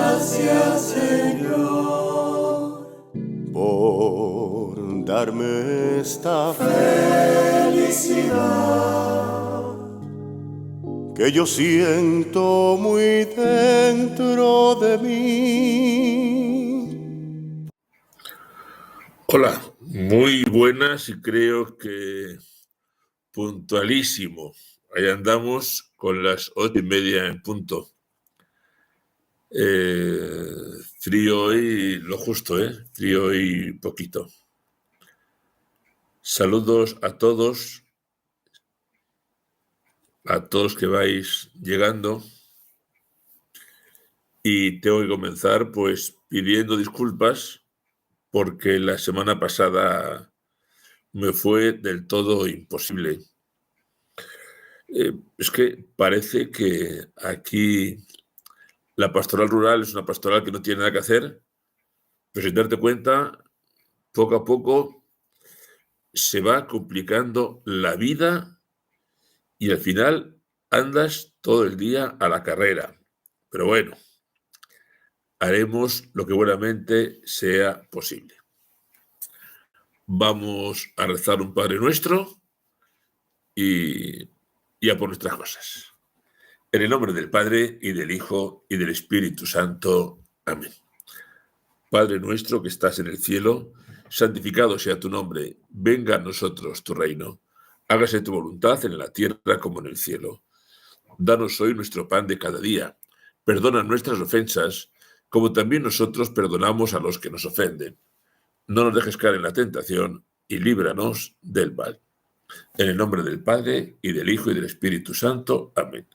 Gracias, Señor, por darme esta felicidad que yo siento muy dentro de mí. Hola, muy buenas y creo que puntualísimo. Ahí andamos con las 8:30 en punto. Frío hoy, lo justo, frío hoy poquito. Saludos a todos que vais llegando. Y tengo que comenzar pues pidiendo disculpas porque la semana pasada me fue del todo imposible. Es que parece que aquí la pastoral rural es una pastoral que no tiene nada que hacer, pero sin darte cuenta, poco a poco se va complicando la vida y al final andas todo el día a la carrera. Pero bueno, haremos lo que buenamente sea posible. Vamos a rezar un Padre Nuestro y a por nuestras cosas. En el nombre del Padre, y del Hijo, y del Espíritu Santo. Amén. Padre nuestro que estás en el cielo, santificado sea tu nombre. Venga a nosotros tu reino. Hágase tu voluntad en la tierra como en el cielo. Danos hoy nuestro pan de cada día. Perdona nuestras ofensas, como también nosotros perdonamos a los que nos ofenden. No nos dejes caer en la tentación y líbranos del mal. En el nombre del Padre, y del Hijo, y del Espíritu Santo. Amén.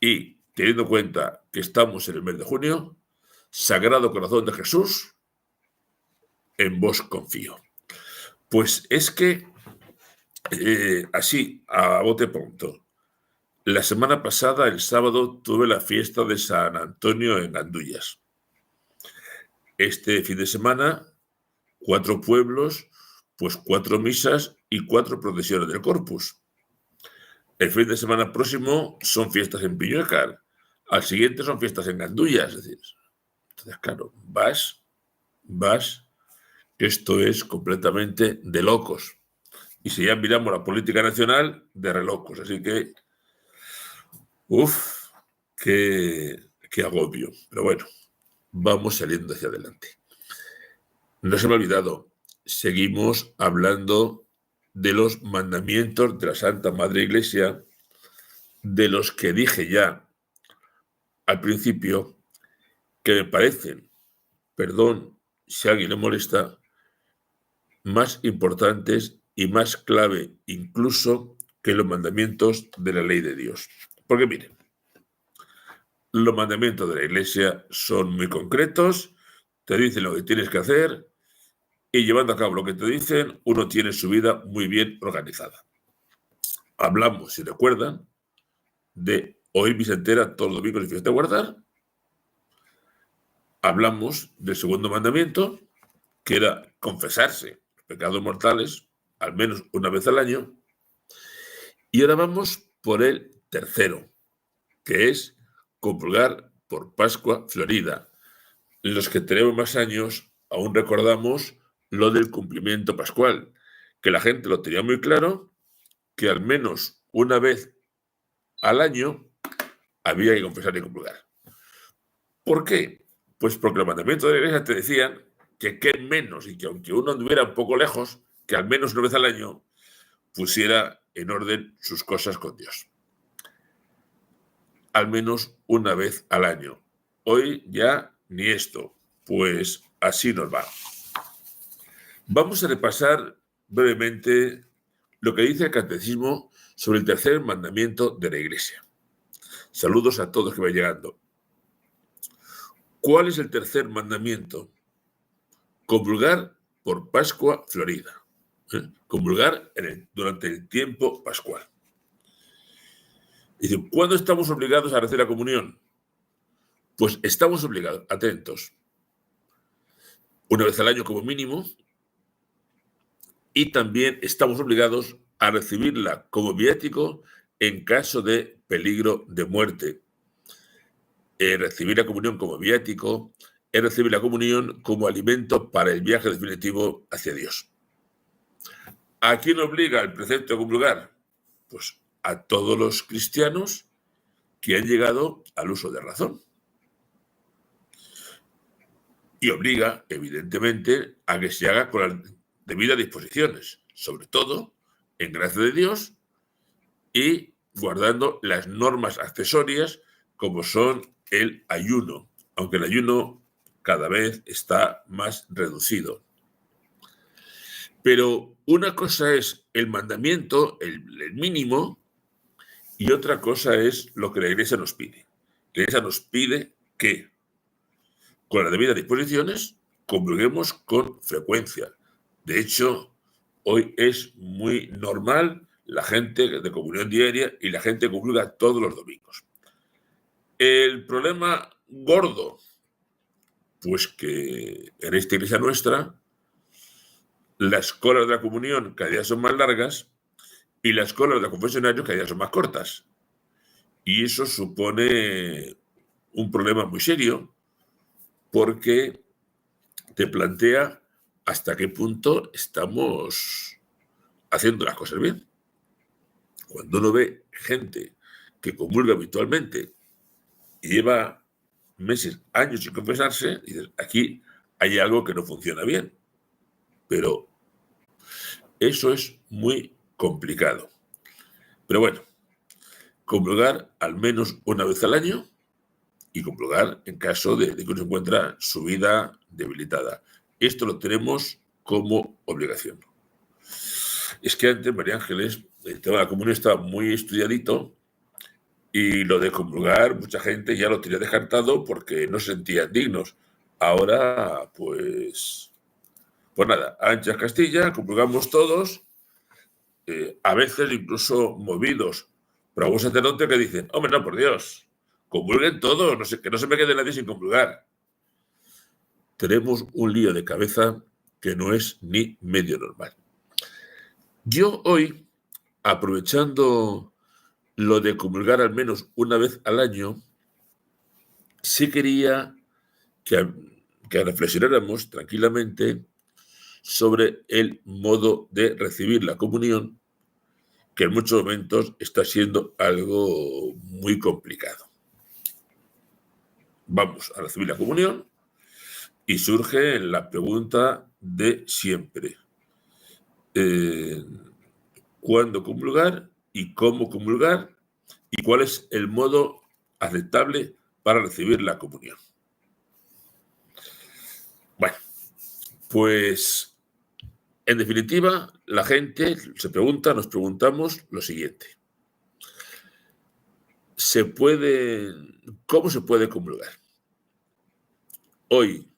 Y teniendo en cuenta que estamos en el mes de junio, Sagrado Corazón de Jesús, en vos confío. Pues es que, así, a bote pronto, la semana pasada, el sábado, tuve la fiesta de San Antonio en Gandullas. Este fin de semana, 4 pueblos, pues 4 misas y 4 procesiones del Corpus. El fin de semana próximo son fiestas en Piñuecar. Al siguiente son fiestas en Gandullas. Es decir, entonces, claro, vas, esto es completamente de locos. Y si ya miramos la política nacional, de relocos. Así que, qué agobio. Pero bueno, vamos saliendo hacia adelante. No se me ha olvidado, seguimos hablando de los mandamientos de la Santa Madre Iglesia, de los que dije ya al principio, que me parecen, perdón si a alguien le molesta, más importantes y más clave incluso que los mandamientos de la ley de Dios. Porque miren, los mandamientos de la Iglesia son muy concretos, te dicen lo que tienes que hacer y llevando a cabo lo que te dicen, uno tiene su vida muy bien organizada. Hablamos, si recuerdan, de oír misa entera todos los domingos y fiesta de guardar. Hablamos del segundo mandamiento, que era confesarse los pecados mortales al menos una vez al año. Y ahora vamos por el tercero, que es comulgar por Pascua Florida. Los que tenemos más años aún recordamos lo del cumplimiento pascual, que la gente lo tenía muy claro, que al menos una vez al año había que confesar y comulgar. ¿Por qué? Pues porque los mandamientos de la Iglesia te decían que qué menos, y que aunque uno anduviera un poco lejos, que al menos una vez al año pusiera en orden sus cosas con Dios. Al menos una vez al año. Hoy ya ni esto, pues así nos va. Vamos a repasar brevemente lo que dice el Catecismo sobre el tercer mandamiento de la Iglesia. Saludos a todos que van llegando. ¿Cuál es el tercer mandamiento? Comulgar por Pascua Florida. Comulgar durante el tiempo pascual. Dice, ¿cuándo estamos obligados a recibir la comunión? Pues estamos obligados, atentos, una vez al año como mínimo, y también estamos obligados a recibirla como viático en caso de peligro de muerte. recibir la comunión como viático, es recibir la comunión como alimento para el viaje definitivo hacia Dios. ¿A quién obliga el precepto a comulgar? Pues a todos los cristianos que han llegado al uso de razón. Y obliga, evidentemente, a que se haga con las debidas disposiciones, sobre todo en gracia de Dios y guardando las normas accesorias como son el ayuno, aunque el ayuno cada vez está más reducido. Pero una cosa es el mandamiento, el mínimo, y otra cosa es lo que la Iglesia nos pide. La Iglesia nos pide que, con las debidas disposiciones, comulguemos con frecuencia. De hecho, hoy es muy normal la gente de comunión diaria y la gente comulga todos los domingos. El problema gordo, pues que en esta iglesia nuestra, las colas de la comunión cada día son más largas y las colas de confesionarios cada día son más cortas. Y eso supone un problema muy serio porque te plantea hasta qué punto estamos haciendo las cosas bien. Cuando uno ve gente que comulga habitualmente y lleva meses, años sin confesarse, dices, aquí hay algo que no funciona bien. Pero eso es muy complicado. Pero bueno, comulgar al menos una vez al año y comulgar en caso de que uno se encuentra su vida debilitada. Esto lo tenemos como obligación. Es que antes, María Ángeles, el tema de la comunión estaba muy estudiadito y lo de comulgar, mucha gente ya lo tenía descartado porque no se sentían dignos. Ahora, pues nada, anchas Castilla, comulgamos todos, a veces incluso movidos por algún sacerdote que dicen, hombre, no, por Dios, comulguen todos, no sé, que no se me quede nadie sin comulgar. Tenemos un lío de cabeza que no es ni medio normal. Yo hoy, aprovechando lo de comulgar al menos una vez al año, sí quería que reflexionáramos tranquilamente sobre el modo de recibir la comunión, que en muchos momentos está siendo algo muy complicado. Vamos a recibir la comunión y surge la pregunta de siempre. ¿Cuándo comulgar y cómo comulgar? ¿Y cuál es el modo aceptable para recibir la comunión? Bueno, pues en definitiva, la gente se pregunta, nos preguntamos lo siguiente. ¿Cómo se puede comulgar? Hoy,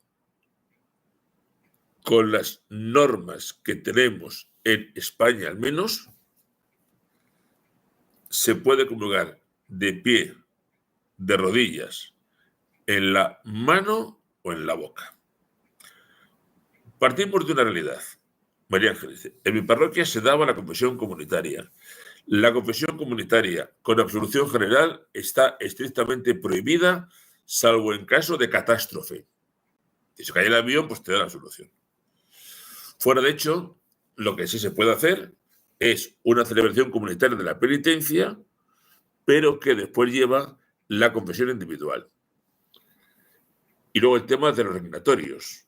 con las normas que tenemos en España al menos, se puede comulgar de pie, de rodillas, en la mano o en la boca. Partimos de una realidad. María Ángeles, en mi parroquia se daba la confesión comunitaria. La confesión comunitaria con absolución general está estrictamente prohibida, salvo en caso de catástrofe. Si se cae el avión, pues te da la absolución. Fuera de hecho, lo que sí se puede hacer es una celebración comunitaria de la penitencia, pero que después lleva la confesión individual. Y luego el tema de los reclinatorios.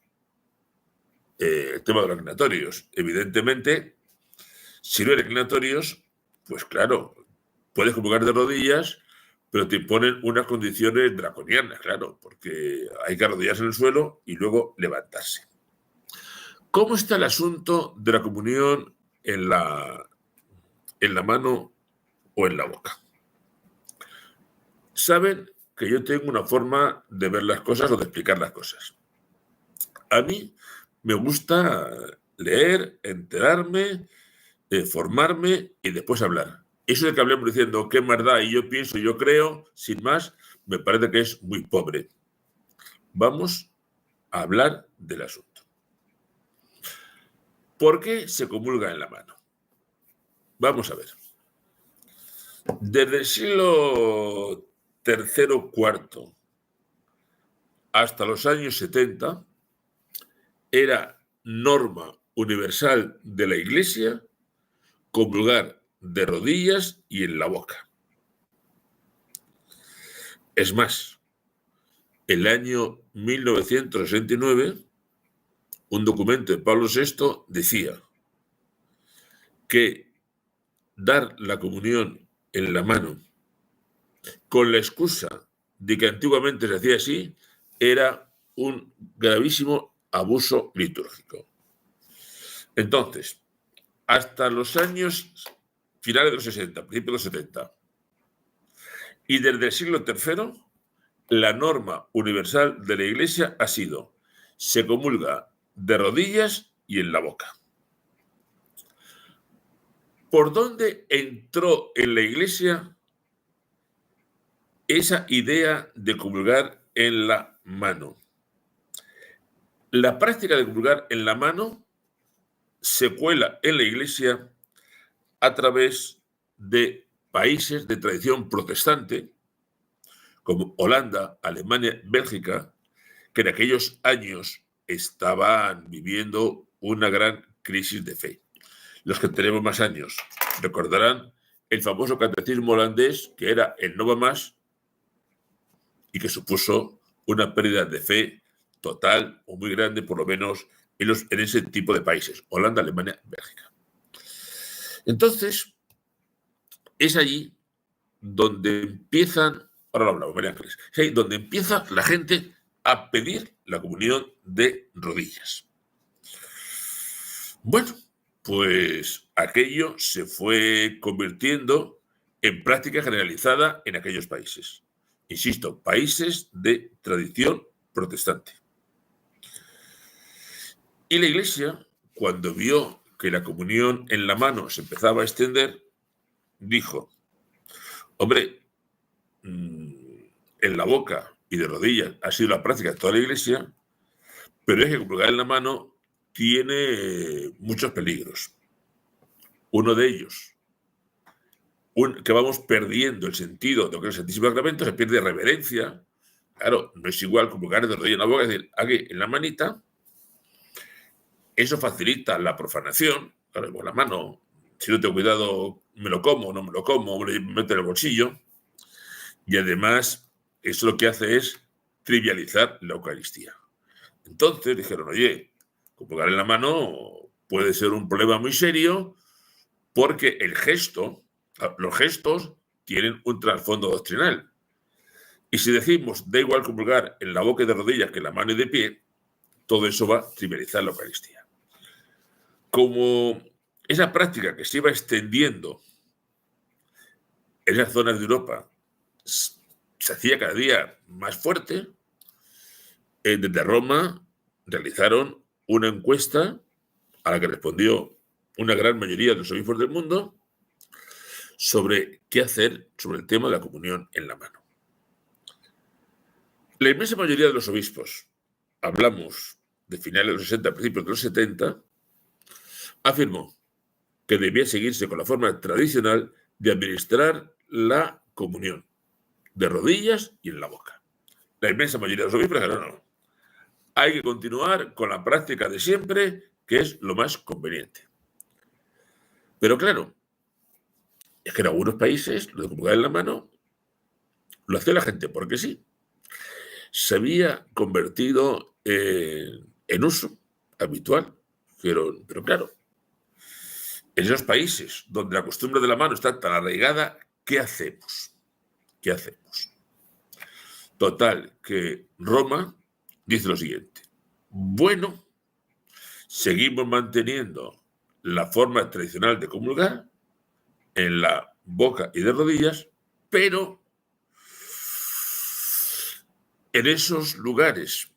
Evidentemente, si no hay reclinatorios, pues claro, puedes comulgar de rodillas, pero te imponen unas condiciones draconianas, claro, porque hay que arrodillarse en el suelo y luego levantarse. ¿Cómo está el asunto de la comunión en la mano o en la boca? Saben que yo tengo una forma de ver las cosas o de explicar las cosas. A mí me gusta leer, enterarme, formarme y después hablar. Eso de que hablemos diciendo qué más da y yo pienso, yo creo, sin más, me parece que es muy pobre. Vamos a hablar del asunto. ¿Por qué se comulga en la mano? Vamos a ver. Desde el siglo III o IV hasta los años 70 era norma universal de la Iglesia comulgar de rodillas y en la boca. Es más, el año 1969, un documento de Pablo VI decía que dar la comunión en la mano con la excusa de que antiguamente se hacía así era un gravísimo abuso litúrgico. Entonces, hasta los años finales de los 60, principios de los 70, y desde el siglo III, la norma universal de la Iglesia ha sido: se comulga de rodillas y en la boca. ¿Por dónde entró en la Iglesia esa idea de comulgar en la mano? La práctica de comulgar en la mano se cuela en la Iglesia a través de países de tradición protestante, como Holanda, Alemania, Bélgica, que en aquellos años estaban viviendo una gran crisis de fe. Los que tenemos más años recordarán el famoso catecismo holandés, que era el No va más, y que supuso una pérdida de fe total o muy grande, por lo menos en ese tipo de países, Holanda, Alemania, Bélgica. Entonces, es allí donde empiezan, ahora lo hablamos, María Ángeles, es ahí donde empieza la gente a pedir la comunión de rodillas. Bueno, pues aquello se fue convirtiendo en práctica generalizada en aquellos países. Insisto, países de tradición protestante. Y la Iglesia, cuando vio que la comunión en la mano se empezaba a extender, dijo: hombre, en la boca y de rodillas ha sido la práctica de toda la Iglesia, pero es que comulgar en la mano tiene muchos peligros. Uno de ellos, que vamos perdiendo el sentido de lo que es el Santísimo Sacramento, se pierde reverencia. Claro, no es igual comulgar de rodillas en la boca, es decir, aquí en la manita. Eso facilita la profanación. Claro, con la mano, si no tengo cuidado, me lo como, no me lo como, me lo meto en el bolsillo. Y además, eso lo que hace es trivializar la Eucaristía. Entonces dijeron: oye, comulgar en la mano puede ser un problema muy serio, porque los gestos tienen un trasfondo doctrinal. Y si decimos, da igual comulgar en la boca y de rodillas que en la mano y de pie, todo eso va a trivializar la Eucaristía. Como esa práctica que se iba extendiendo en esas zonas de Europa se hacía cada día más fuerte, desde Roma realizaron una encuesta a la que respondió una gran mayoría de los obispos del mundo sobre qué hacer sobre el tema de la comunión en la mano. La inmensa mayoría de los obispos, hablamos de finales de los 60, principios de los 70, afirmó que debía seguirse con la forma tradicional de administrar la comunión, de rodillas y en la boca. La inmensa mayoría de los obispos dijeron: no, hay que continuar con la práctica de siempre, que es lo más conveniente. Pero claro, es que en algunos países lo de comulgar en la mano lo hacía la gente porque sí. Se había convertido en uso habitual. Pero claro, en esos países donde la costumbre de la mano está tan arraigada, ¿qué hacemos? ¿Qué hacemos? Total, que Roma dice lo siguiente: bueno, seguimos manteniendo la forma tradicional de comulgar en la boca y de rodillas, pero en esos lugares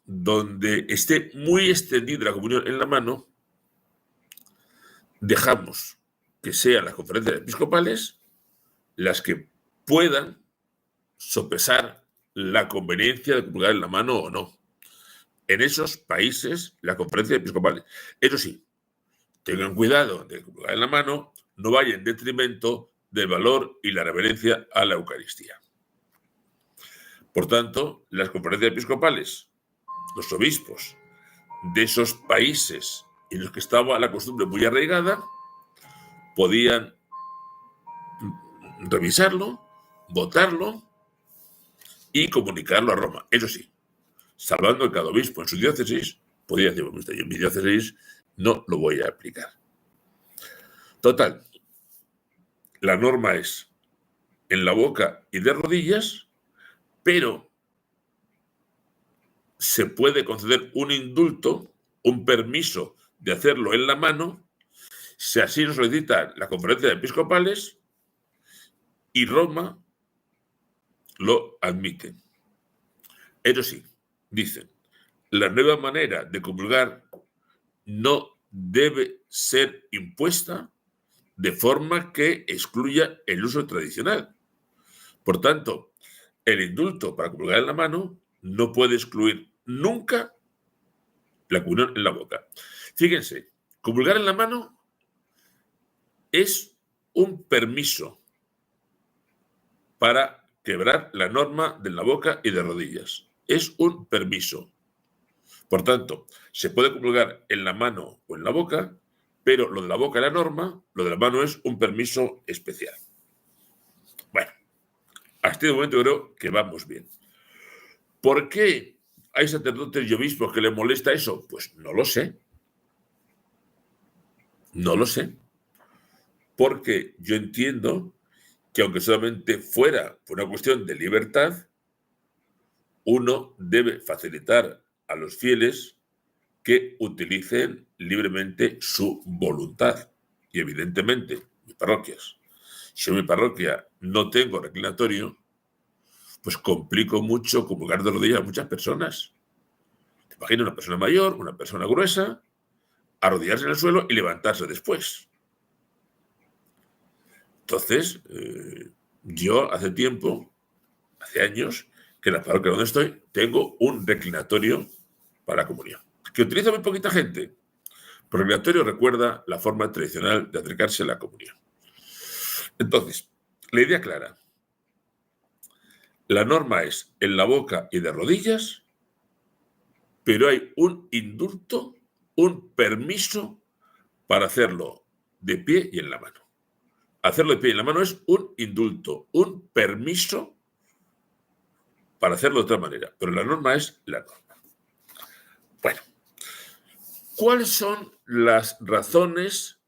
donde esté muy extendida la comunión en la mano, dejamos que sean las conferencias episcopales las que puedan sopesar la conveniencia de comulgar en la mano o no. En esos países, las conferencias episcopales. Eso sí, tengan cuidado de comulgar en la mano, no vaya en detrimento del valor y la reverencia a la Eucaristía. Por tanto, las conferencias episcopales, los obispos de esos países en los que estaba la costumbre muy arraigada, podían revisarlo, votarlo y comunicarlo a Roma. Eso sí, salvando que cada obispo en su diócesis podía decir, bueno, yo en mi diócesis no lo voy a aplicar. Total, la norma es en la boca y de rodillas, pero se puede conceder un indulto, un permiso de hacerlo en la mano, si así lo solicitan las conferencias episcopales y Roma lo admite. Eso sí, dicen, la nueva manera de comulgar no debe ser impuesta de forma que excluya el uso tradicional. Por tanto, el indulto para comulgar en la mano no puede excluir nunca la comunión en la boca. Fíjense, comulgar en la mano es un permiso para quebrar la norma de la boca y de rodillas. Es un permiso. Por tanto, se puede comulgar en la mano o en la boca, pero lo de la boca es la norma, lo de la mano es un permiso especial. Bueno, hasta este momento creo que vamos bien. ¿Por qué hay sacerdotes y obispos que les molesta eso? Pues no lo sé. No lo sé. Porque yo entiendo que aunque solamente fuera por una cuestión de libertad, uno debe facilitar a los fieles que utilicen libremente su voluntad. Y evidentemente, mis parroquias, si en mi parroquia no tengo reclinatorio, pues complico mucho comulgar de rodillas a muchas personas. Te imaginas una persona mayor, una persona gruesa, arrodillarse en el suelo y levantarse después. Entonces, yo hace tiempo, hace años, que en la parroquia donde estoy, tengo un reclinatorio para la comunión, que utiliza muy poquita gente. Pero el reclinatorio recuerda la forma tradicional de acercarse a la comunión. Entonces, la idea clara. La norma es en la boca y de rodillas, pero hay un indulto, un permiso para hacerlo de pie y en la mano. Hacerlo de pie y en la mano es un indulto, un permiso para hacerlo de otra manera, pero la norma es la norma. Bueno, ¿cuáles son las razones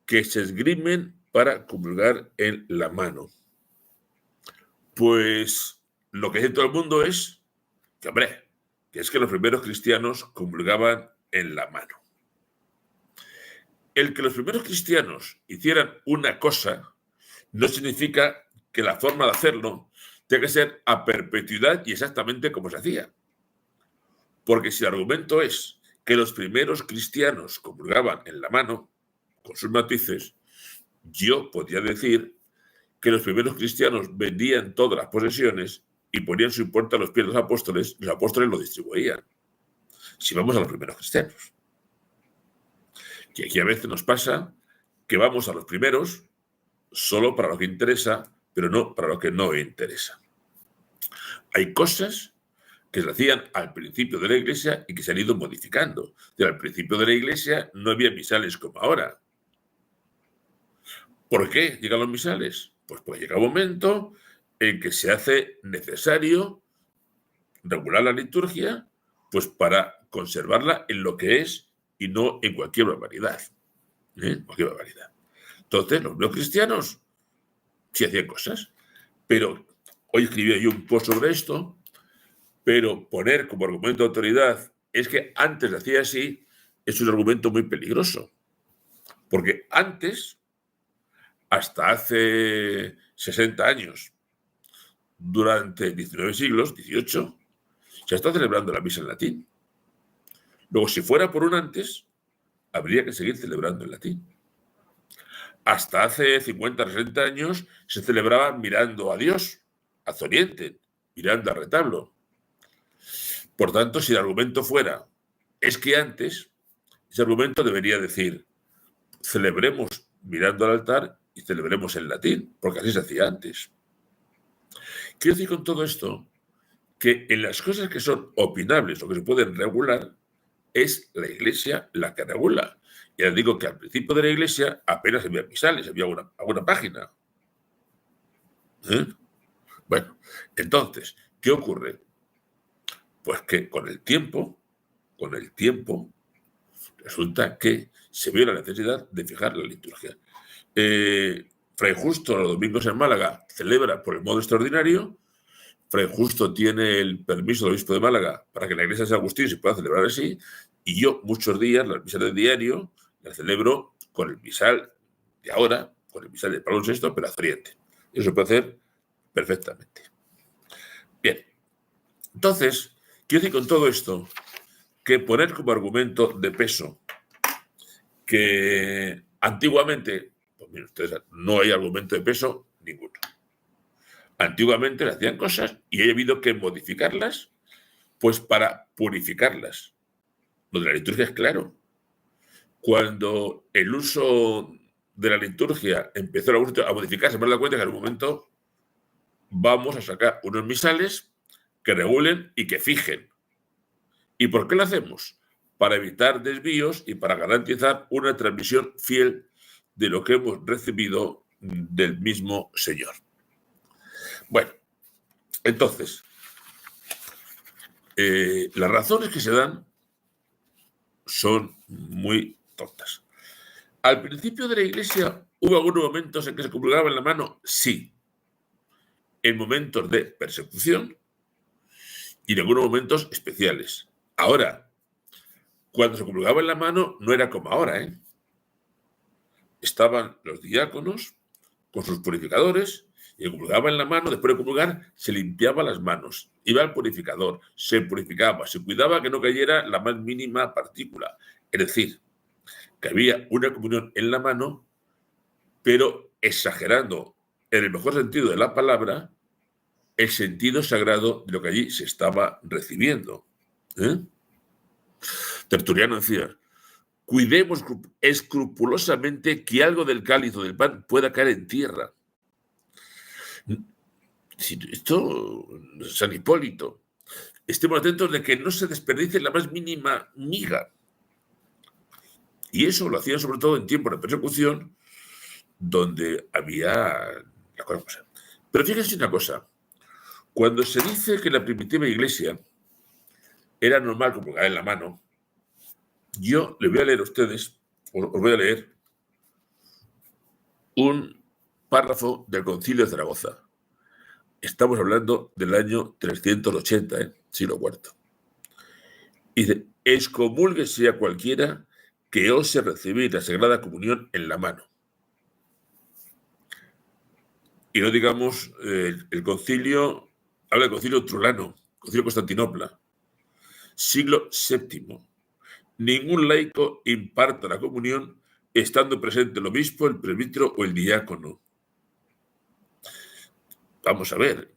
que se esgrimen para comulgar en la mano? Pues lo que dice todo el mundo es que, hombre, que es que los primeros cristianos comulgaban en la mano. El que los primeros cristianos hicieran una cosa no significa que la forma de hacerlo tenga que ser a perpetuidad y exactamente como se hacía. Porque si el argumento es que los primeros cristianos comulgaban en la mano, con sus matices, yo podría decir que los primeros cristianos vendían todas las posesiones y ponían su importe a los pies de los apóstoles lo distribuían. Si vamos a los primeros cristianos. Que aquí a veces nos pasa que vamos a los primeros solo para lo que interesa, pero no para lo que no interesa. Hay cosas que se hacían al principio de la Iglesia y que se han ido modificando. Al principio de la Iglesia no había misales como ahora. ¿Por qué llegan los misales? Pues porque llega un momento en que se hace necesario regular la liturgia, pues para conservarla en lo que es y no en cualquier barbaridad. Cualquier barbaridad. Entonces, los no cristianos sí hacían cosas, pero hoy escribí yo un post sobre esto, pero poner como argumento de autoridad es que antes se hacía así es un argumento muy peligroso, porque antes, hasta hace 60 años, durante 19 siglos, 18, se está celebrando la misa en latín. Luego, si fuera por un antes, habría que seguir celebrando en latín. Hasta hace 50, 60 años se celebraba mirando a Dios, hacia Oriente, mirando al retablo. Por tanto, si el argumento fuera, es que antes, ese argumento debería decir, celebremos mirando al altar y celebremos en latín, porque así se hacía antes. Quiero decir con todo esto que en las cosas que son opinables o que se pueden regular, es la Iglesia la que regula. Y les digo que al principio de la Iglesia apenas había misales, había alguna página. ¿Eh? Bueno, entonces, ¿qué ocurre? Pues que con el tiempo, resulta que se vio la necesidad de fijar la liturgia. Fray Justo los domingos en Málaga celebra por el modo extraordinario. Fray Justo tiene el permiso del obispo de Málaga para que la iglesia de San Agustín se pueda celebrar así, y yo muchos días las misas de diario las celebro con el misal de ahora, con el misal de Pablo VI, pero azoriente. Eso se puede hacer perfectamente. Bien, entonces, quiero decir con todo esto que poner como argumento de peso que antiguamente, pues miren ustedes, no hay argumento de peso ninguno. Antiguamente le hacían cosas y he habido que modificarlas, pues para purificarlas. Lo de la liturgia es claro. Cuando el uso de la liturgia empezó a modificarse, me he dado cuenta que en algún momento vamos a sacar unos misales que regulen y que fijen. ¿Y por qué lo hacemos? Para evitar desvíos y para garantizar una transmisión fiel de lo que hemos recibido del mismo Señor. Bueno, entonces, las razones que se dan son muy tontas. Al principio de la Iglesia, ¿hubo algunos momentos en que se comulgaba en la mano? Sí. En momentos de persecución y en algunos momentos especiales. Ahora, cuando se comulgaba en la mano, no era como ahora, ¿eh? Estaban los diáconos con sus purificadores y comulgaba en la mano. Después de comulgar, se limpiaba las manos, iba al purificador, se purificaba, se cuidaba que no cayera la más mínima partícula. Es decir, que había una comunión en la mano, pero exagerando, en el mejor sentido de la palabra, el sentido sagrado de lo que allí se estaba recibiendo. Tertuliano decía: cuidemos escrupulosamente que algo del cáliz o del pan pueda caer en tierra. Esto, San Hipólito, estemos atentos de que no se desperdicie la más mínima miga. Y eso lo hacían sobre todo en tiempos de persecución, donde había la cosa. Pero fíjense una cosa: cuando se dice que la primitiva iglesia era normal comulgar en la mano, yo le voy a leer a ustedes, os voy a leer un párrafo del Concilio de Zaragoza. Estamos hablando del año 380, siglo IV. Dice: excomúlguese a cualquiera que ose recibir la Sagrada Comunión en la mano. Y no digamos el concilio, habla del concilio Trulano, concilio de Constantinopla, siglo VII. Ningún laico imparta la comunión estando presente el obispo, el presbítero o el diácono. Vamos a ver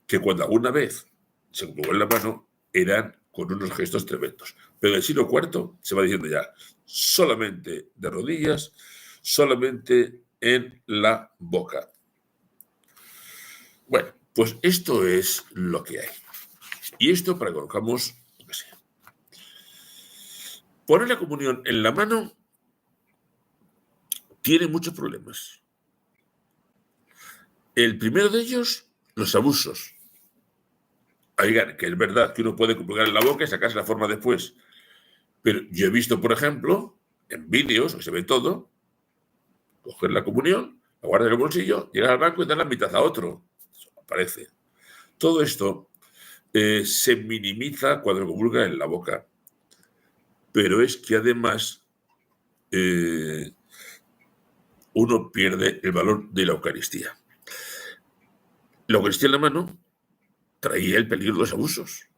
que cuando alguna vez se comulgó en la mano eran con unos gestos tremendos. Pero en el siglo IV se va diciendo ya solamente de rodillas, solamente en la boca. Bueno, pues esto es lo que hay. Y esto para que conozcamos lo que sea. Poner la comunión en la mano tiene muchos problemas. El primero de ellos, los abusos. Oigan, que es verdad que uno puede comulgar en la boca y sacarse la forma después. Pero yo he visto, por ejemplo, en vídeos, que se ve todo, coger la comunión, la guardas en el bolsillo, llegar al banco y dar la mitad a otro. Eso aparece. Todo esto se minimiza cuando comulga en la boca. Pero es que además uno pierde el valor de la Eucaristía. La Eucaristía en la mano traía el peligro de los abusos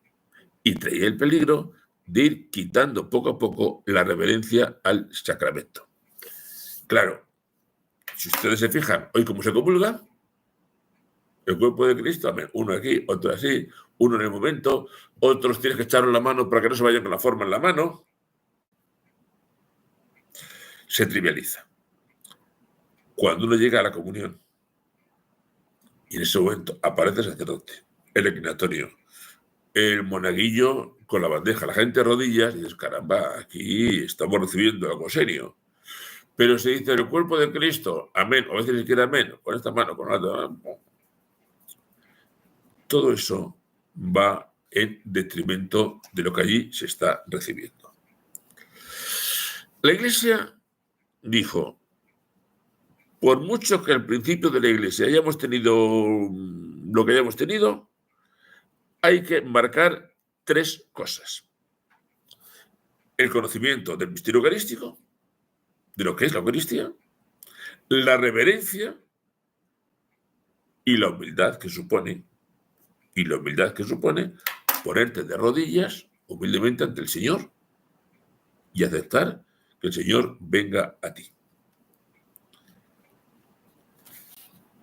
y traía el peligro de ir quitando poco a poco la reverencia al sacramento. Claro, si ustedes se fijan, hoy como se comulga, el cuerpo de Cristo, amén, uno aquí, otro así, uno en el momento, otros tienen que echarle la mano para que no se vayan con la forma en la mano. Se trivializa. Cuando uno llega a la comunión y en ese momento aparece el sacerdote, el reclinatorio, el monaguillo con la bandeja, la gente de rodillas, y dices, caramba, aquí estamos recibiendo algo serio. Pero se dice el cuerpo de Cristo, amén, o a veces ni siquiera amén, con esta mano, con la otra. Todo eso va en detrimento de lo que allí se está recibiendo. La Iglesia dijo, por mucho que al principio de la Iglesia hayamos tenido lo que hayamos tenido, hay que marcar 3 cosas. El conocimiento del misterio eucarístico, de lo que es la Eucaristía, la reverencia y la humildad que supone, ponerte de rodillas humildemente ante el Señor y aceptar que el Señor venga a ti.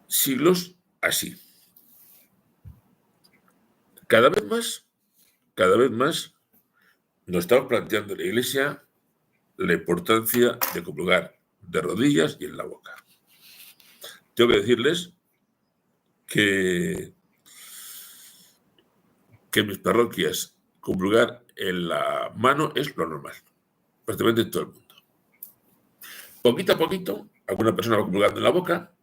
Siglos así. Cada vez más nos estamos planteando en la Iglesia la importancia de comulgar de rodillas y en la boca. Tengo que decirles que en mis parroquias comulgar en la mano es lo normal, prácticamente en todo el mundo. Poquito a poquito, alguna persona va comulgando en la boca,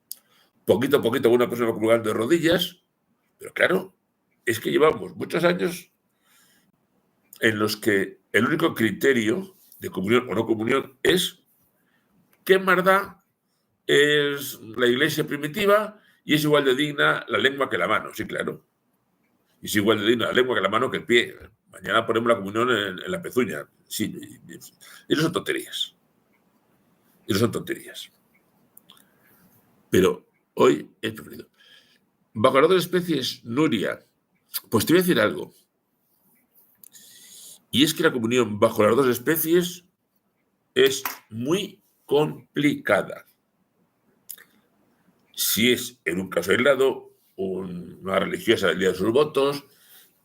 poquito a poquito alguna persona va comulgando de rodillas, pero claro, es que llevamos muchos años en los que el único criterio de comunión o no comunión es qué más da es la Iglesia primitiva y es igual de digna la lengua que la mano. Sí, claro. Y es igual de digna la lengua que la mano que el pie. Mañana ponemos la comunión en la pezuña. Sí, y no son tonterías. Pero hoy es preferido. Bajo las 2 especies, Nuria, pues te voy a decir algo. Y es que la comunión bajo las 2 especies es muy complicada. Si es en un caso aislado, una religiosa del día de sus votos,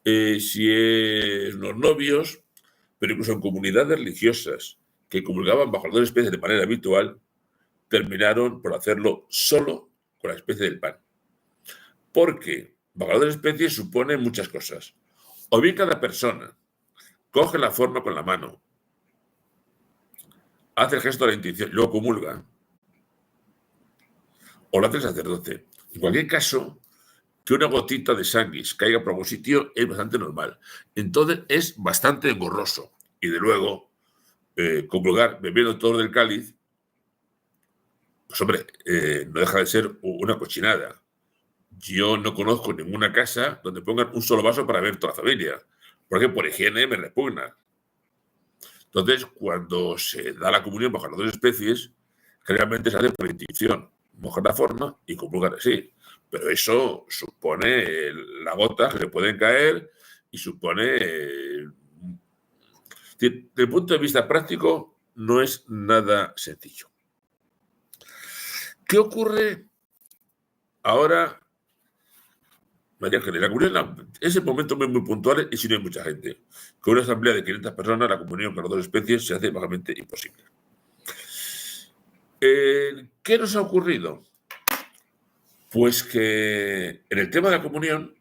si es unos novios, pero incluso en comunidades religiosas que comulgaban bajo las 2 especies de manera habitual, terminaron por hacerlo solo con la especie del pan. Porque bajo las 2 especies supone muchas cosas. O bien cada persona coge la forma con la mano, hace el gesto de la intención, luego comulga, o lo hace el sacerdote. En cualquier caso, que una gotita de sangre caiga por algún sitio es bastante normal. Entonces es bastante engorroso. Y de luego, comulgar bebiendo todo del cáliz, pues hombre, no deja de ser una cochinada. Yo no conozco ninguna casa donde pongan un solo vaso para beber toda la familia, porque por higiene me repugna. Entonces, cuando se da la comunión bajo las 2 especies, generalmente se hace por intención, mojar la forma y comulgar así. Pero eso supone la gota que se pueden caer y supone... desde el punto de vista práctico, no es nada sencillo. ¿Qué ocurre ahora? María Ángeles, la comunión es el momento muy puntual y si no hay mucha gente. Con una asamblea de 500 personas, la comunión con las 2 especies se hace básicamente imposible. ¿Qué nos ha ocurrido? Pues que en el tema de la comunión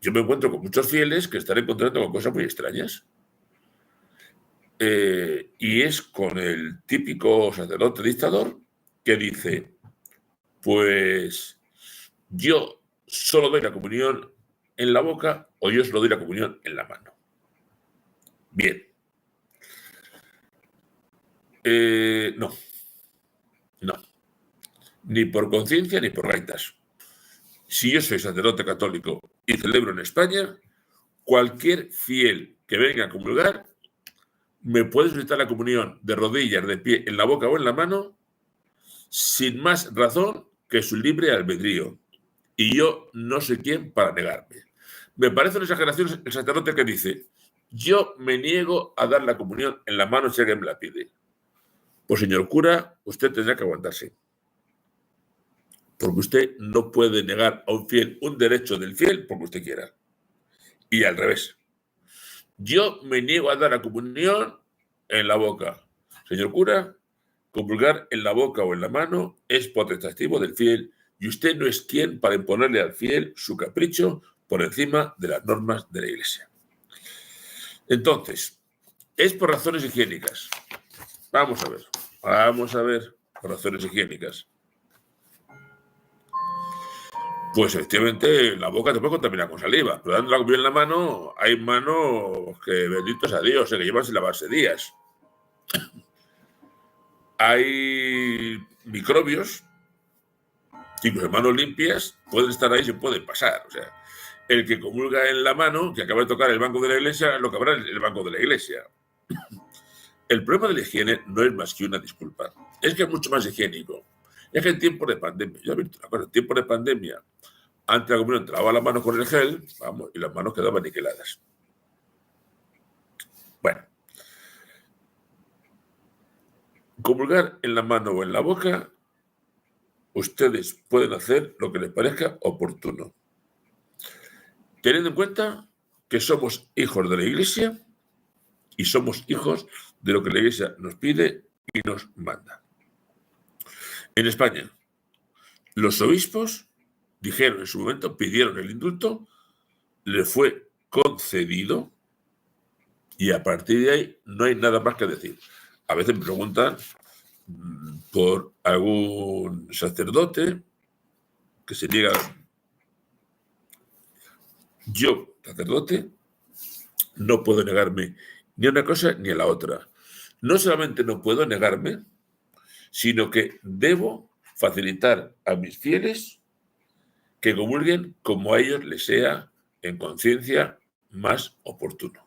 yo me encuentro con muchos fieles que están encontrando con cosas muy extrañas. Y es con el típico sacerdote dictador que dice, pues yo solo doy la comunión en la boca o yo solo doy la comunión en la mano. Bien. No. Ni por conciencia ni por gaitas. Si yo soy sacerdote católico y celebro en España, cualquier fiel que venga a comulgar me puede solicitar la comunión de rodillas, de pie, en la boca o en la mano, sin más razón que su libre albedrío. Y yo no sé quién para negarme. Me parece una exageración el sacerdote que dice, yo me niego a dar la comunión en la mano si alguien me la pide. Pues señor cura, usted tendrá que aguantarse. Porque usted no puede negar a un fiel un derecho del fiel porque usted quiera. Y al revés. Yo me niego a dar la comunión en la boca. Señor cura, comulgar en la boca o en la mano es potestativo del fiel y usted no es quien para imponerle al fiel su capricho por encima de las normas de la Iglesia. Entonces, es por razones higiénicas. Vamos a ver, por razones higiénicas. Pues efectivamente la boca te puede contaminar con saliva, pero dando la comida en la mano, hay manos que benditos a Dios, que llevan sin lavarse días. Hay microbios, incluso manos limpias, pueden estar ahí y se pueden pasar. O sea, el que comulga en la mano, que acaba de tocar el banco de la iglesia, lo que habrá en el banco de la iglesia. El problema de la higiene no es más que una disculpa, es que es mucho más higiénico. Es que en tiempos de pandemia, yo he visto una cosa, en tiempos de pandemia, antes de la comunión te lavaba la mano con el gel, vamos, y las manos quedaban niqueladas. Bueno, comulgar en la mano o en la boca, ustedes pueden hacer lo que les parezca oportuno, teniendo en cuenta que somos hijos de la Iglesia y somos hijos de lo que la Iglesia nos pide y nos manda. En España, los obispos dijeron en su momento, pidieron el indulto, le fue concedido y a partir de ahí no hay nada más que decir. A veces me preguntan por algún sacerdote que se niega. Yo, sacerdote, no puedo negarme ni a una cosa ni a la otra. No solamente no puedo negarme, sino que debo facilitar a mis fieles que comulguen como a ellos les sea en conciencia más oportuno.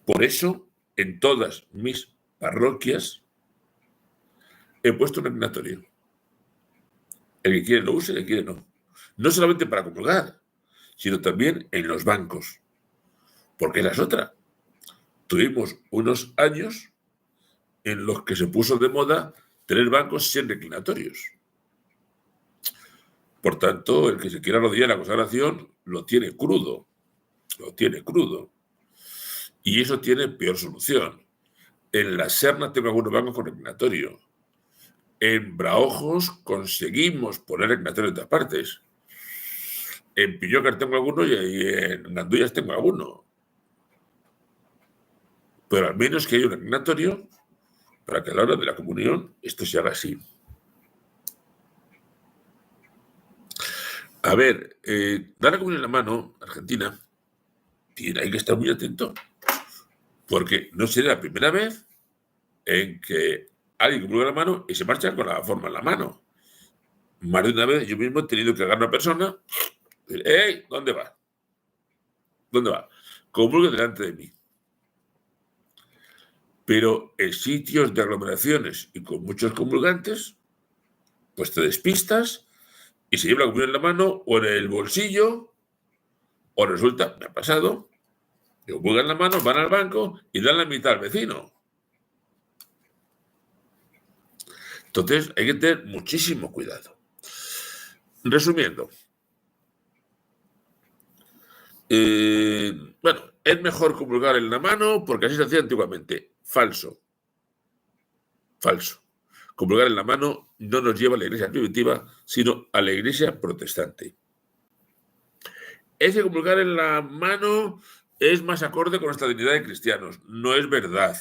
Por eso, en todas mis parroquias he puesto un reclinatorio. El que quiere lo use, el que quiere no. No solamente para comulgar, sino también en los bancos. Porque esa es otra. Tuvimos unos años en los que se puso de moda tener bancos sin reclinatorios. Por tanto, el que se quiera arrodillar en la consagración lo tiene crudo. Y eso tiene peor solución. En la Serna tengo algunos bancos con reclinatorio. En Braojos conseguimos poner reclinatorio en todas partes. En Piñócar tengo alguno y en Gandullas tengo alguno. Pero al menos que haya un reclinatorio para que a la hora de la comunión esto se haga así. A ver, dar la comunión en la mano, Argentina, hay que estar muy atento, porque no será la primera vez en que alguien comulga la mano y se marcha con la forma en la mano. Más de una vez yo mismo he tenido que agarrar a una persona y decir, ¡hey! ¿Dónde va? ¿Dónde va? Comulgue delante de mí. Pero en sitios de aglomeraciones y con muchos comulgantes, pues te despistas y se lleva la comunión en la mano o en el bolsillo, o resulta, me ha pasado, que comulgan la mano, van al banco y dan la mitad al vecino. Entonces hay que tener muchísimo cuidado. Resumiendo, bueno, es mejor comulgar en la mano porque así se hacía antiguamente. Falso. Comulgar en la mano no nos lleva a la iglesia primitiva, sino a la iglesia protestante. Ese comulgar en la mano es más acorde con nuestra dignidad de cristianos. No es verdad.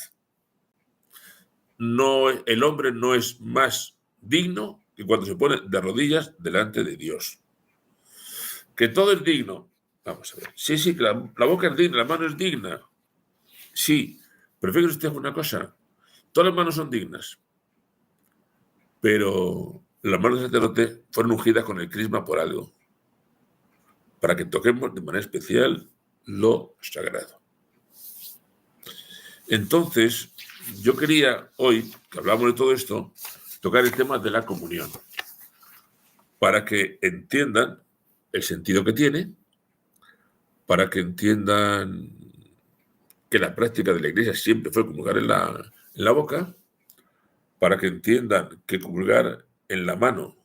No, el hombre no es más digno que cuando se pone de rodillas delante de Dios. Que todo es digno. Vamos a ver. Sí, que la boca es digna, la mano es digna. Sí, pero fíjese usted una cosa. Todas las manos son dignas. Pero las manos del sacerdote fueron ungidas con el crisma por algo. Para que toquemos de manera especial lo sagrado. Entonces, yo quería hoy, que hablamos de todo esto, tocar el tema de la comunión. Para que entiendan el sentido que tiene, para que entiendan que la práctica de la iglesia siempre fue comulgar en la boca, para que entiendan que comulgar en la mano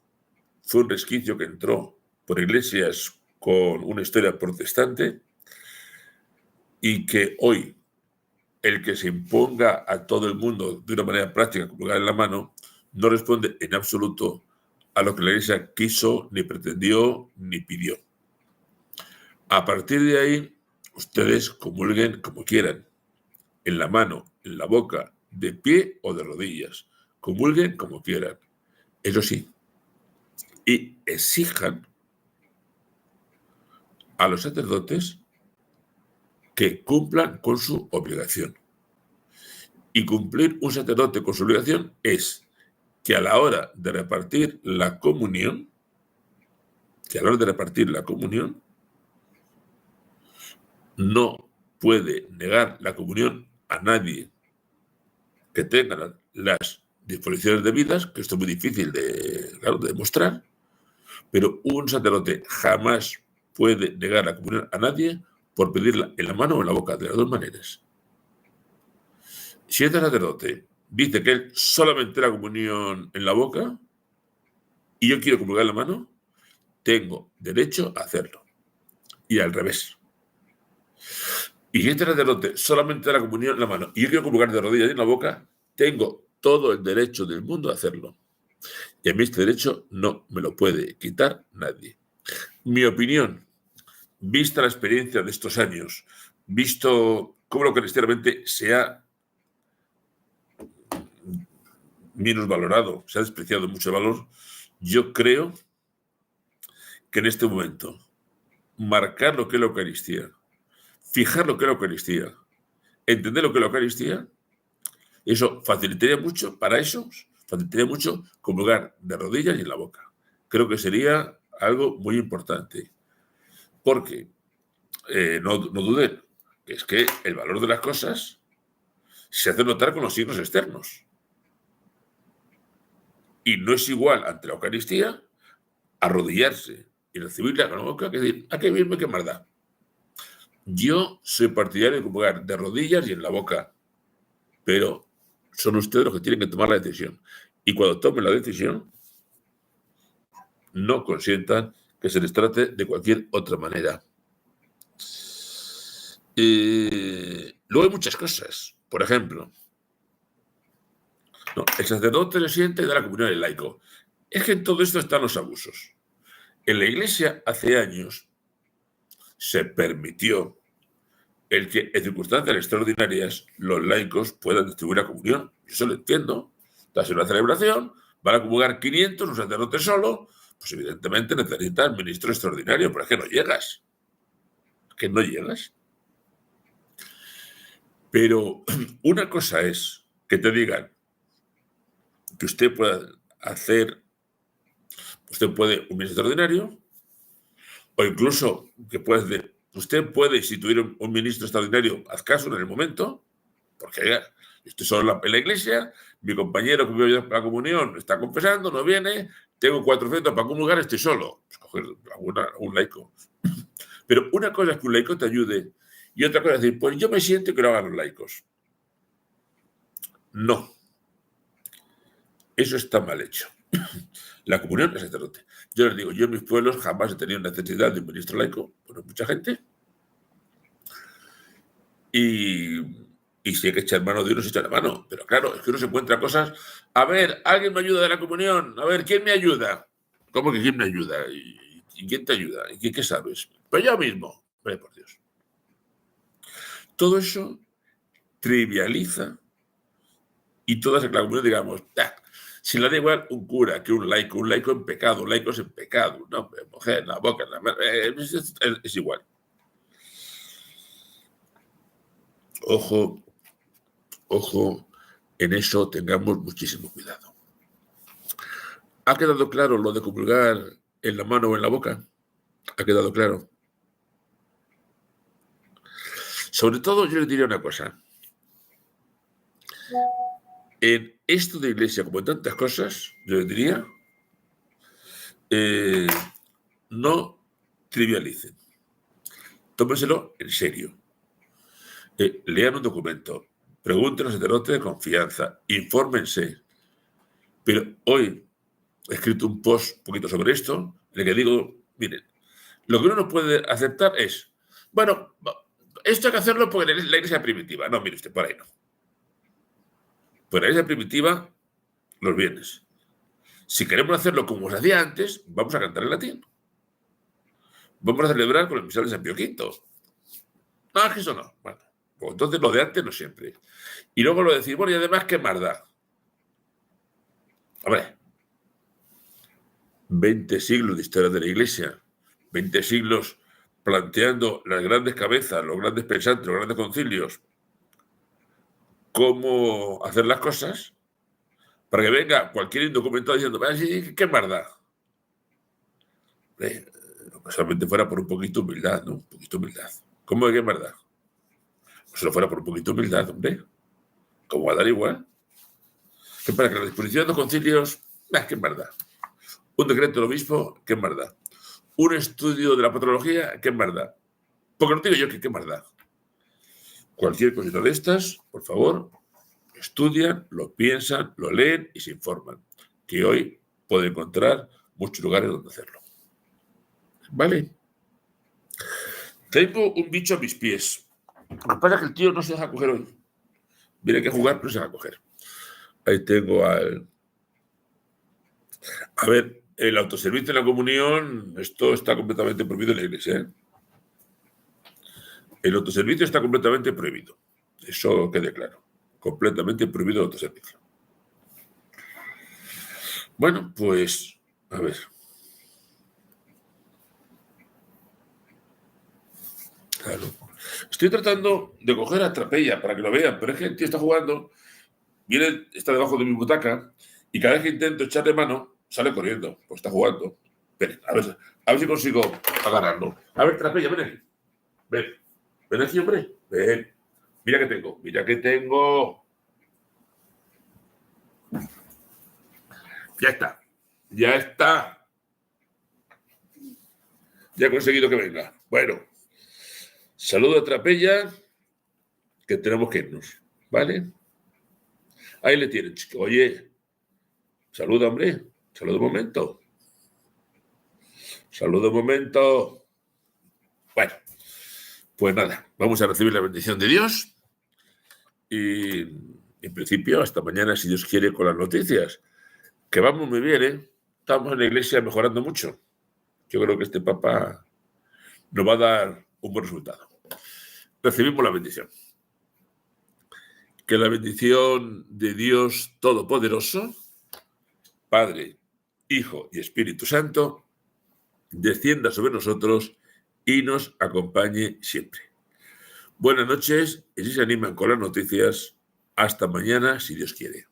fue un resquicio que entró por iglesias con una historia protestante y que hoy el que se imponga a todo el mundo de una manera práctica comulgar en la mano no responde en absoluto a lo que la iglesia quiso, ni pretendió, ni pidió. A partir de ahí, ustedes comulguen como quieran, en la mano, en la boca, de pie o de rodillas. Comulguen como quieran. Eso sí, y exijan a los sacerdotes que cumplan con su obligación. Y cumplir un sacerdote con su obligación es que a la hora de repartir la comunión, no puede negar la comunión a nadie que tenga las disposiciones debidas, que esto es muy difícil de demostrar, pero un sacerdote jamás puede negar la comunión a nadie por pedirla en la mano o en la boca, de las dos maneras. Si este sacerdote dice que él solamente la comunión en la boca y yo quiero comulgar en la mano, tengo derecho a hacerlo. Y al revés. Y si este sacerdote solamente da la comunión en la mano y yo quiero comulgar de rodillas y en la boca, tengo todo el derecho del mundo a hacerlo. Y a mí este derecho no me lo puede quitar nadie. Mi opinión, vista la experiencia de estos años, visto cómo lo cristianamente se ha menos valorado, se ha despreciado mucho el valor, yo creo que en este momento marcar lo que es la Eucaristía, fijar lo que es la Eucaristía, entender lo que es la Eucaristía, eso facilitaría mucho comulgar de rodillas y en la boca. Creo que sería algo muy importante, porque no duden, que es que el valor de las cosas se hace notar con los signos externos. Y no es igual ante la Eucaristía arrodillarse y recibirla con la boca que decir, ¿a qué bien qué más da? Yo soy partidario de comulgar de rodillas y en la boca, pero son ustedes los que tienen que tomar la decisión. Y cuando tomen la decisión, no consientan que se les trate de cualquier otra manera. Luego hay muchas cosas. Por ejemplo, el sacerdote le siente y da la comunión al laico. Es que en todo esto están los abusos. En la Iglesia hace años se permitió el que en circunstancias extraordinarias los laicos puedan distribuir la comunión. Eso lo entiendo. Tras una celebración, van a comulgar 500, un sacerdote solo, pues evidentemente necesitas ministro extraordinario, pero es que no llegas. Pero una cosa es que te digan que usted puede un ministro extraordinario, o incluso que usted puede instituir un ministro extraordinario, haz caso en el momento, porque yo estoy solo en la iglesia, mi compañero que me ayuda para la comunión está confesando, no viene, tengo 400 para comulgar, estoy solo. Pues coger un laico. Pero una cosa es que un laico te ayude y otra cosa es decir, pues yo me siento que lo hagan los laicos. No. Eso está mal hecho. La comunión es sacerdote. Yo les digo, yo en mis pueblos jamás he tenido necesidad de un ministro laico, bueno, mucha gente. Y si hay que echar mano de uno, se echa la mano. Pero claro, es que uno se encuentra cosas. A ver, ¿alguien me ayuda de la comunión? A ver, ¿quién me ayuda? ¿Cómo que quién me ayuda? ¿Y quién te ayuda? ¿Y qué sabes? Pues yo mismo. Por Dios. Todo eso trivializa y toda esa comunión, digamos, si le da igual un cura que un laico en pecado, laicos en pecado, no, mujer en la boca, es igual. Ojo, en eso tengamos muchísimo cuidado. ¿Ha quedado claro lo de comulgar en la mano o en la boca? ¿Ha quedado claro? Sobre todo, yo les diría una cosa. En esto de iglesia, como en tantas cosas, yo les diría, no trivialicen. Tómenselo en serio. Lean un documento, pregunten al sacerdote de confianza, infórmense. Pero hoy he escrito un post un poquito sobre esto, en el que digo, miren, lo que uno no puede aceptar es, bueno, esto hay que hacerlo porque la iglesia primitiva. No, mire usted, por ahí no. Por la iglesia primitiva, los bienes. Si queremos hacerlo como se hacía antes, vamos a cantar en latín. Vamos a celebrar con el misal de San Pío V. No, es que eso no. Bueno, pues entonces lo de antes no siempre. Y luego lo de decir, bueno, y además, ¿qué más da? Hombre, 20 siglos de historia de la Iglesia, 20 siglos planteando las grandes cabezas, los grandes pensantes, los grandes concilios, cómo hacer las cosas, para que venga cualquier indocumentado diciendo, ¿qué más da? Solamente fuera por un poquito de humildad, ¿no? Un poquito de humildad. ¿Cómo de qué más da? Pues si no fuera por un poquito de humildad, hombre. ¿Cómo va a dar igual? Que para que la disposición de los concilios, ¿qué más da? Un decreto del obispo, ¿qué más da? Un estudio de la patrología, ¿qué más da? Porque no digo yo que qué más da. Cualquier cosita de estas, por favor, estudian, lo piensan, lo leen y se informan. Que hoy pueden encontrar muchos lugares donde hacerlo. ¿Vale? Tengo un bicho a mis pies. Lo que pasa es que el tío no se deja coger hoy. Viene que jugar, pero no se deja coger. Ahí tengo al... A ver, el autoservicio en la comunión, esto está completamente prohibido en la iglesia, ¿eh? El autoservicio está completamente prohibido. Eso quede claro. Completamente prohibido el autoservicio. Bueno, pues, a ver. Claro. Estoy tratando de coger a Trapella para que lo vean, pero es que el tío está jugando, viene, está debajo de mi butaca, y cada vez que intento echarle mano, sale corriendo, pues está jugando. Ven, a ver si consigo agarrarlo. A ver, Trapella, ven aquí. Ven aquí, hombre. Ven. Mira que tengo. Ya está. Ya he conseguido que venga. Bueno. Saludo a Trapella, que tenemos que irnos, ¿vale? Ahí le tienen, chico. Oye, saluda, hombre. Saluda un momento. Bueno, pues nada, vamos a recibir la bendición de Dios y, en principio, hasta mañana, si Dios quiere, con las noticias. Que vamos muy bien, ¿eh? Estamos en la iglesia mejorando mucho. Yo creo que este Papa nos va a dar un buen resultado. Recibimos la bendición. Que la bendición de Dios Todopoderoso, Padre, Hijo y Espíritu Santo, descienda sobre nosotros y nos acompañe siempre. Buenas noches y si se animan con las noticias, hasta mañana, si Dios quiere.